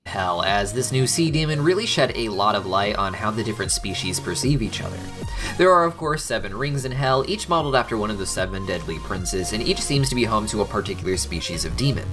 hell, as this new sea demon really shed a lot of light on how the different species perceive each other. There are of course 7 rings in hell, each modeled after one of the 7 deadly princes, and each seems to be home to a particular species of demon.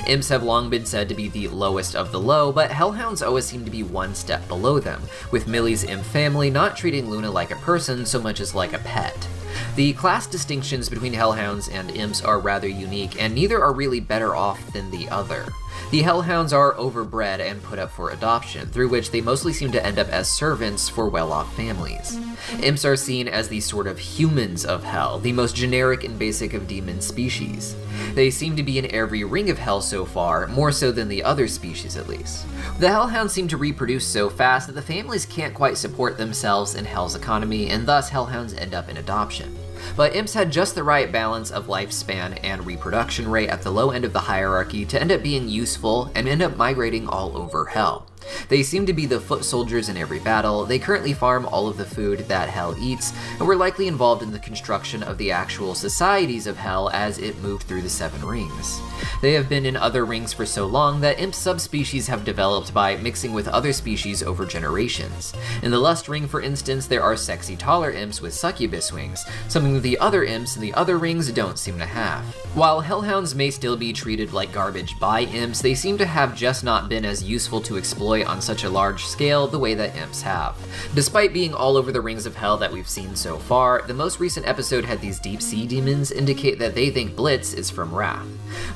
Imps have long been said to be the lowest of the low, but hellhounds always seem to be one step below them, with Millie's imp family not treating Luna like a person so much as like a pet. The class distinctions between hellhounds and imps are rather unique, and neither are really better off than the other. The hellhounds are overbred and put up for adoption, through which they mostly seem to end up as servants for well-off families. Imps are seen as the sort of humans of hell, the most generic and basic of demon species. They seem to be in every ring of hell so far, more so than the other species at least. The hellhounds seem to reproduce so fast that the families can't quite support themselves in hell's economy, and thus hellhounds end up in adoption. But imps had just the right balance of lifespan and reproduction rate at the low end of the hierarchy to end up being useful and end up migrating all over hell. They seem to be the foot soldiers in every battle, they currently farm all of the food that hell eats, and were likely involved in the construction of the actual societies of hell as it moved through the 7 rings. They have been in other rings for so long that imp subspecies have developed by mixing with other species over generations. In the lust ring, for instance, there are sexy taller imps with succubus wings, something that the other imps in the other rings don't seem to have. While hellhounds may still be treated like garbage by imps, they seem to have just not been as useful to exploit on such a large scale the way that imps have. Despite being all over the rings of hell that we've seen so far, the most recent episode had these deep sea demons indicate that they think Blitz is from Wrath.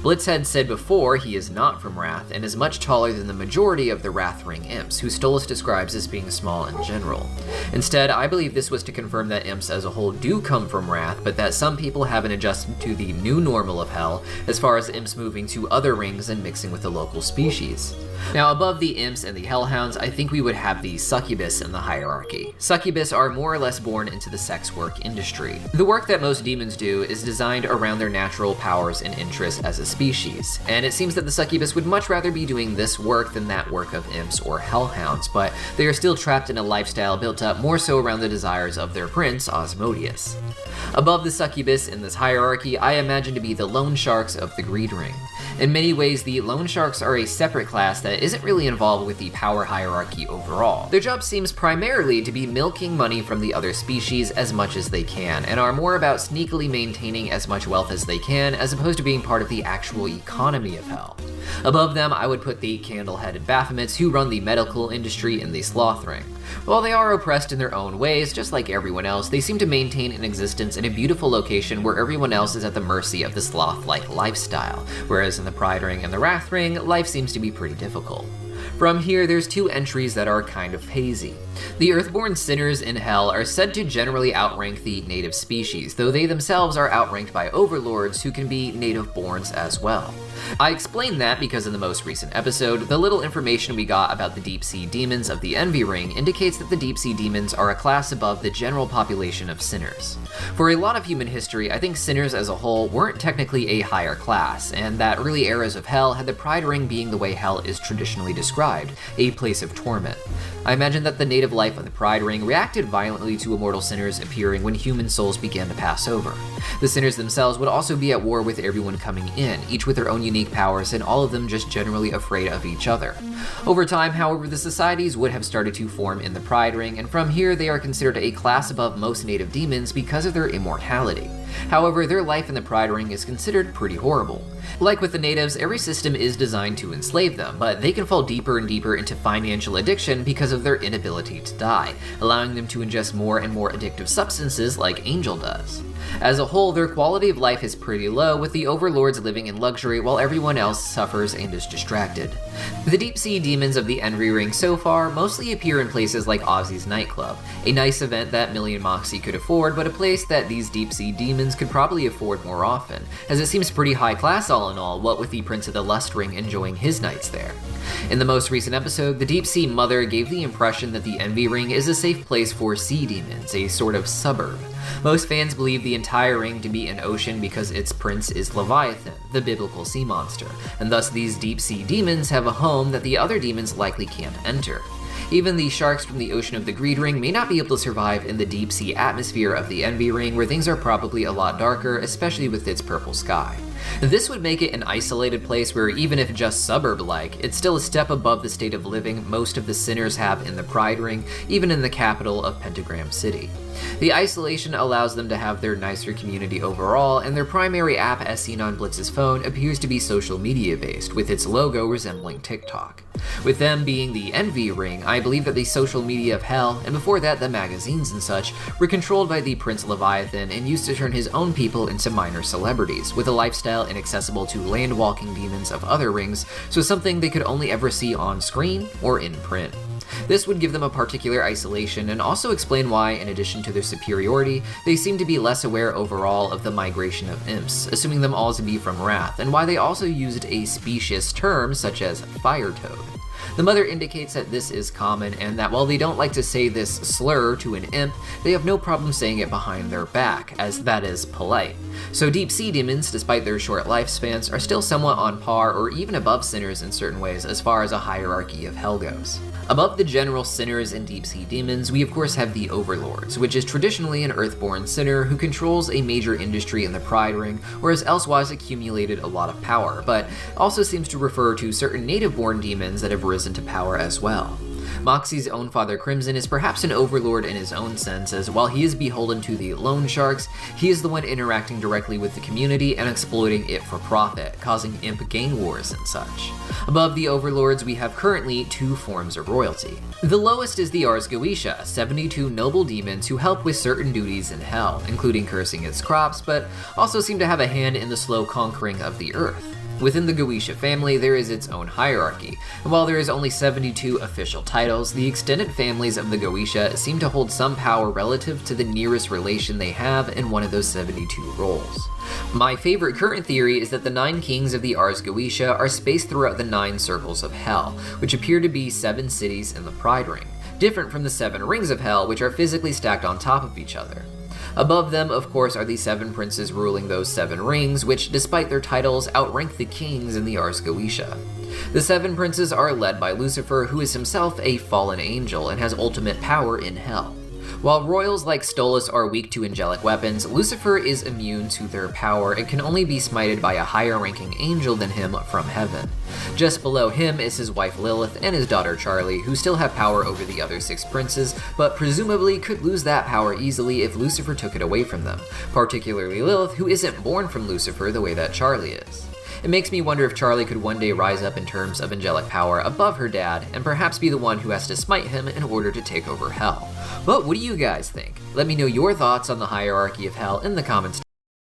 Blitz had said before he is not from Wrath and is much taller than the majority of the Wrath ring imps, who Stolas describes as being small in general. Instead, I believe this was to confirm that imps as a whole do come from Wrath, but that some people haven't adjusted to the new normal of hell as far as imps moving to other rings and mixing with the local species. Now, above the imps and the hellhounds, I think we would have the succubus in the hierarchy. Succubus are more or less born into the sex work industry. The work that most demons do is designed around their natural powers and interests as a species, and it seems that the succubus would much rather be doing this work than that work of imps or hellhounds, but they are still trapped in a lifestyle built up more so around the desires of their prince, Osmodius. Above the succubus in this hierarchy, I imagine to be the loan sharks of the greed ring. In many ways, the loan sharks are a separate class that isn't really involved with the power hierarchy overall. Their job seems primarily to be milking money from the other species as much as they can, and are more about sneakily maintaining as much wealth as they can, as opposed to being part of the actual economy of hell. Above them, I would put the candle-headed Baphomets who run the medical industry in the sloth ring. While they are oppressed in their own ways, just like everyone else, they seem to maintain an existence in a beautiful location where everyone else is at the mercy of the sloth-like lifestyle, whereas in the Pride Ring and the Wrath Ring, life seems to be pretty difficult. From here, there's 2 entries that are kind of hazy. The Earthborn sinners in hell are said to generally outrank the native species, though they themselves are outranked by overlords who can be native-borns as well. I explained that because in the most recent episode, the little information we got about the deep sea demons of the Envy Ring indicates that the deep sea demons are a class above the general population of sinners. For a lot of human history, I think sinners as a whole weren't technically a higher class, and that early eras of hell had the Pride Ring being the way hell is traditionally described, a place of torment. I imagine that the native life of the Pride Ring reacted violently to immortal sinners appearing when human souls began to pass over. The sinners themselves would also be at war with everyone coming in, each with their own unique powers and all of them just generally afraid of each other. Over time, however, the societies would have started to form in the Pride Ring, and from here they are considered a class above most native demons because of their immortality. However, their life in the Pride Ring is considered pretty horrible. Like with the natives, every system is designed to enslave them, but they can fall deeper and deeper into financial addiction because of their inability to die, allowing them to ingest more and more addictive substances like Angel does. As a whole, their quality of life is pretty low, with the overlords living in luxury while everyone else suffers and is distracted. The deep sea demons of the Envy Ring so far mostly appear in places like Ozzy's nightclub, a nice event that Millie and Moxie could afford, but a place that these deep sea demons could probably afford more often, as it seems pretty high class all in all, what with the Prince of the Lust Ring enjoying his nights there. In the most recent episode, the Deep Sea Mother gave the impression that the Envy Ring is a safe place for sea demons, a sort of suburb. Most fans believe the entire ring to be an ocean because its prince is Leviathan, the biblical sea monster, and thus these deep sea demons have a home that the other demons likely can't enter. Even the sharks from the Ocean of the Greed Ring may not be able to survive in the deep sea atmosphere of the Envy Ring, where things are probably a lot darker, especially with its purple sky. This would make it an isolated place where, even if just suburb-like, it's still a step above the state of living most of the sinners have in the Pride Ring, even in the capital of Pentagram City. The isolation allows them to have their nicer community overall, and their primary app, as seen on Blitz's phone, appears to be social media based, with its logo resembling TikTok. With them being the Envy Ring, I believe that the social media of Hell, and before that the magazines and such, were controlled by the Prince Leviathan and used to turn his own people into minor celebrities, with a lifestyle inaccessible to land-walking demons of other rings, so something they could only ever see on screen or in print. This would give them a particular isolation and also explain why, in addition to their superiority, they seem to be less aware overall of the migration of imps, assuming them all to be from Wrath, and why they also used a specious term such as Fire Toad. The mother indicates that this is common, and that while they don't like to say this slur to an imp, they have no problem saying it behind their back, as that is polite. So deep sea demons, despite their short lifespans, are still somewhat on par or even above sinners in certain ways as far as a hierarchy of hell goes. Above the general sinners and deep sea demons, we of course have the Overlords, which is traditionally an earthborn sinner who controls a major industry in the Pride Ring, or has elsewise accumulated a lot of power, but also seems to refer to certain native-born demons that have risen to power as well. Moxie's own father Crimson is perhaps an overlord in his own sense, as while he is beholden to the loan sharks, he is the one interacting directly with the community and exploiting it for profit, causing imp gang wars and such. Above the overlords, we have currently two forms of royalty. The lowest is the Ars Goetia, 72 noble demons who help with certain duties in hell, including cursing its crops, but also seem to have a hand in the slow conquering of the earth. Within the Goetia family, there is its own hierarchy, and while there is only 72 official titles, the extended families of the Goetia seem to hold some power relative to the nearest relation they have in one of those 72 roles. My favorite current theory is that the 9 kings of the Ars Goetia are spaced throughout the 9 circles of hell, which appear to be 7 cities in the Pride Ring, different from the 7 rings of hell, which are physically stacked on top of each other. Above them, of course, are the 7 princes ruling those 7 rings, which, despite their titles, outrank the kings in the Ars Goetia. The 7 princes are led by Lucifer, who is himself a fallen angel and has ultimate power in hell. While royals like Stolas are weak to angelic weapons, Lucifer is immune to their power and can only be smited by a higher-ranking angel than him from heaven. Just below him is his wife Lilith and his daughter Charlie, who still have power over the other 6 princes, but presumably could lose that power easily if Lucifer took it away from them, particularly Lilith, who isn't born from Lucifer the way that Charlie is. It makes me wonder if Charlie could one day rise up in terms of angelic power above her dad, and perhaps be the one who has to smite him in order to take over hell. But what do you guys think? Let me know your thoughts on the hierarchy of hell in the comments